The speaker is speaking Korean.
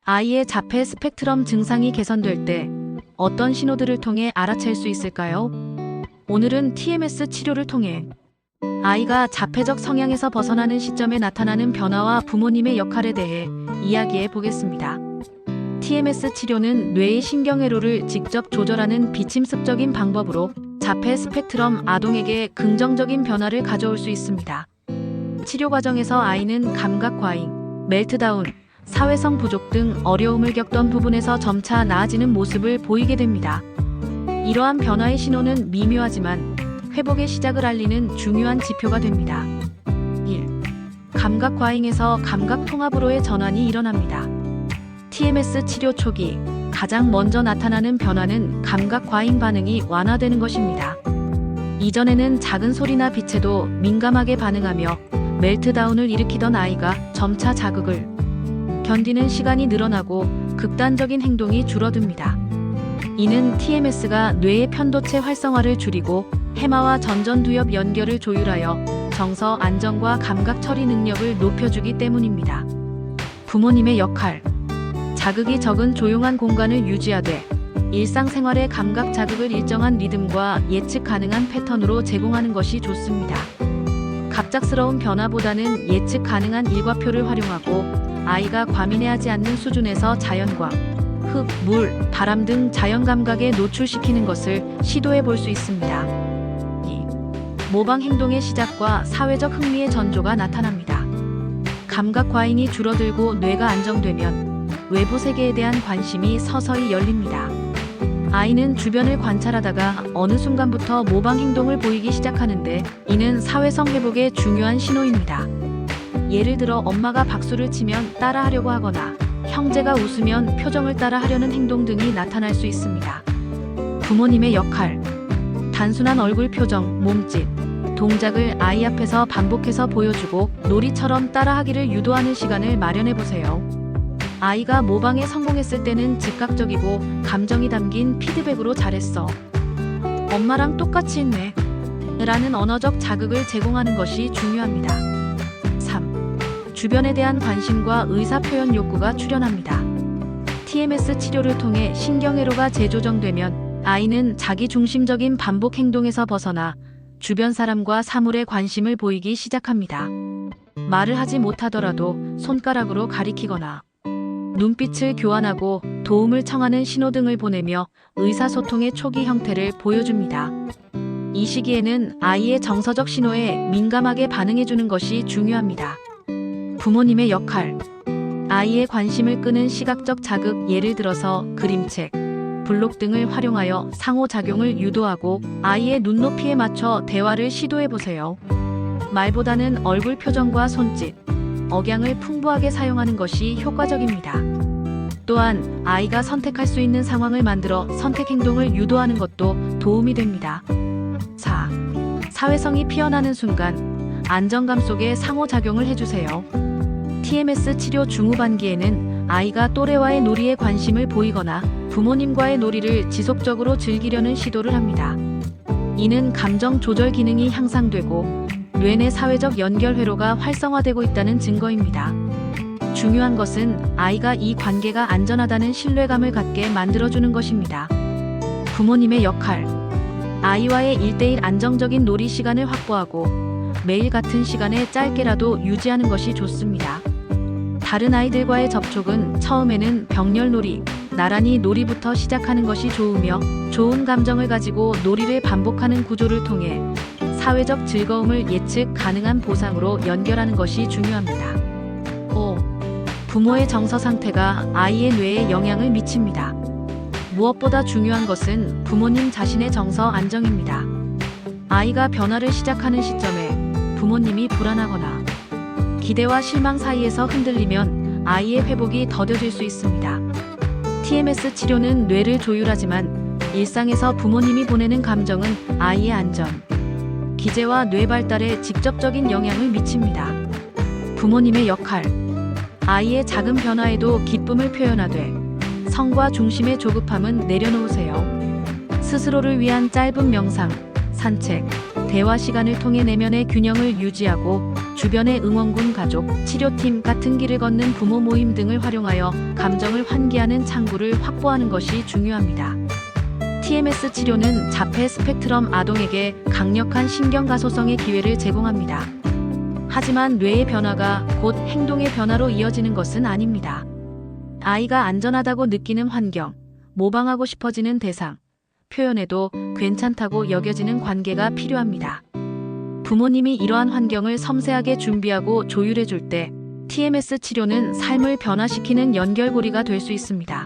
아이의 자폐 스펙트럼 증상이 개선될 때 어떤 신호들을 통해 알아챌 수 있을까요? 오늘은 TMS 치료를 통해 아이가 자폐적 성향에서 벗어나는 시점에 나타나는 변화와 부모님의 역할에 대해 이야기해 보겠습니다. TMS 치료는 뇌의 신경회로를 직접 조절하는 비침습적인 방법으로 자폐 스펙트럼 아동에게 긍정적인 변화를 가져올 수 있습니다. 치료 과정에서 아이는 감각 과잉, 멜트다운, 사회성 부족 등 어려움을 겪던 부분에서 점차 나아지는 모습을 보이게 됩니다. 이러한 변화의 신호는 미묘하지만 회복의 시작을 알리는 중요한 지표가 됩니다. 1. 감각 과잉에서 감각 통합으로의 전환이 일어납니다. TMS 치료 초기 가장 먼저 나타나는 변화는 감각 과잉 반응이 완화되는 것입니다. 이전에는 작은 소리나 빛에도 민감하게 반응하며 멜트다운을 일으키던 아이가 점차 자극을 견디는 시간이 늘어나고 극단적인 행동이 줄어듭니다. 이는 TMS가 뇌의 편도체 활성화를 줄이고 해마와 전전두엽 연결을 조율하여 정서 안정과 감각 처리 능력을 높여주기 때문입니다. 부모님의 역할. 자극이 적은 조용한 공간을 유지하되 일상생활의 감각 자극을 일정한 리듬과 예측 가능한 패턴으로 제공하는 것이 좋습니다. 갑작스러운 변화보다는 예측 가능한 일과표를 활용하고 아이가 과민해하지 않는 수준에서 자연광, 흙, 물, 바람 등 자연 감각에 노출시키는 것을 시도해 볼 수 있습니다. 2. 모방 행동의 시작과 사회적 흥미의 전조가 나타납니다. 감각 과잉이 줄어들고 뇌가 안정되면 외부 세계에 대한 관심이 서서히 열립니다. 아이는 주변을 관찰하다가 어느 순간부터 모방 행동을 보이기 시작하는데 이는 사회성 회복의 중요한 신호입니다. 예를 들어 엄마가 박수를 치면 따라하려고 하거나 형제가 웃으면 표정을 따라하려는 행동 등이 나타날 수 있습니다. 부모님의 역할. 단순한 얼굴 표정, 몸짓, 동작을 아이 앞에서 반복해서 보여주고 놀이처럼 따라하기를 유도하는 시간을 마련해 보세요. 아이가 모방에 성공했을 때는 즉각적이고 감정이 담긴 피드백으로 잘했어, 엄마랑 똑같이 했네 라는 언어적 자극을 제공하는 것이 중요합니다. 3. 주변에 대한 관심과 의사표현 욕구가 출현합니다. TMS 치료를 통해 신경회로가 재조정되면 아이는 자기중심적인 반복 행동에서 벗어나 주변 사람과 사물에 관심을 보이기 시작합니다. 말을 하지 못하더라도 손가락으로 가리키거나 눈빛을 교환하고 도움을 청하는 신호등을 보내며 의사소통의 초기 형태를 보여줍니다. 이 시기에는 아이의 정서적 신호에 민감하게 반응해주는 것이 중요합니다. 부모님의 역할. 아이의 관심을 끄는 시각적 자극, 예를 들어서 그림책, 블록 등을 활용하여 상호작용을 유도하고 아이의 눈높이에 맞춰 대화를 시도해보세요. 말보다는 얼굴 표정과 손짓, 억양을 풍부하게 사용하는 것이 효과적입니다. 또한 아이가 선택할 수 있는 상황을 만들어 선택 행동을 유도하는 것도 도움이 됩니다. 4. 사회성이 피어나는 순간 안정감 속에 상호작용을 해주세요. TMS 치료 중후반기에는 아이가 또래와의 놀이에 관심을 보이거나 부모님과의 놀이를 지속적으로 즐기려는 시도를 합니다. 이는 감정 조절 기능이 향상되고 뇌내 사회적 연결 회로가 활성화되고 있다는 증거입니다. 중요한 것은 아이가 이 관계가 안전하다는 신뢰감을 갖게 만들어주는 것입니다. 부모님의 역할. 아이와의 1:1 안정적인 놀이 시간을 확보하고 매일 같은 시간에 짧게라도 유지하는 것이 좋습니다. 다른 아이들과의 접촉은 처음에는 벽렬놀이, 나란히 놀이부터 시작하는 것이 좋으며 좋은 감정을 가지고 놀이를 반복하는 구조를 통해 사회적 즐거움을 예측 가능한 보상으로 연결하는 것이 중요합니다. 5. 부모의 정서 상태가 아이의 뇌에 영향을 미칩니다. 무엇보다 중요한 것은 부모님 자신의 정서 안정입니다. 아이가 변화를 시작하는 시점에 부모님이 불안하거나 기대와 실망 사이에서 흔들리면 아이의 회복이 더뎌질 수 있습니다. TMS 치료는 뇌를 조율하지만 일상에서 부모님이 보내는 감정은 아이의 안전, 기재와 뇌 발달에 직접적인 영향을 미칩니다. 부모님의 역할. 아이의 작은 변화에도 기쁨을 표현하되 성과 중심의 조급함은 내려놓으세요. 스스로를 위한 짧은 명상, 산책, 대화 시간을 통해 내면의 균형을 유지하고 주변의 응원군 가족, 치료팀 같은 길을 걷는 부모 모임 등을 활용하여 감정을 환기하는 창구를 확보하는 것이 중요합니다. TMS 치료는 자폐 스펙트럼 아동에게 강력한 신경가소성의 기회를 제공합니다. 하지만 뇌의 변화가 곧 행동의 변화로 이어지는 것은 아닙니다. 아이가 안전하다고 느끼는 환경, 모방하고 싶어지는 대상, 표현에도 괜찮다고 여겨지는 관계가 필요합니다. 부모님이 이러한 환경을 섬세하게 준비하고 조율해 줄 때 TMS 치료는 삶을 변화시키는 연결고리가 될 수 있습니다.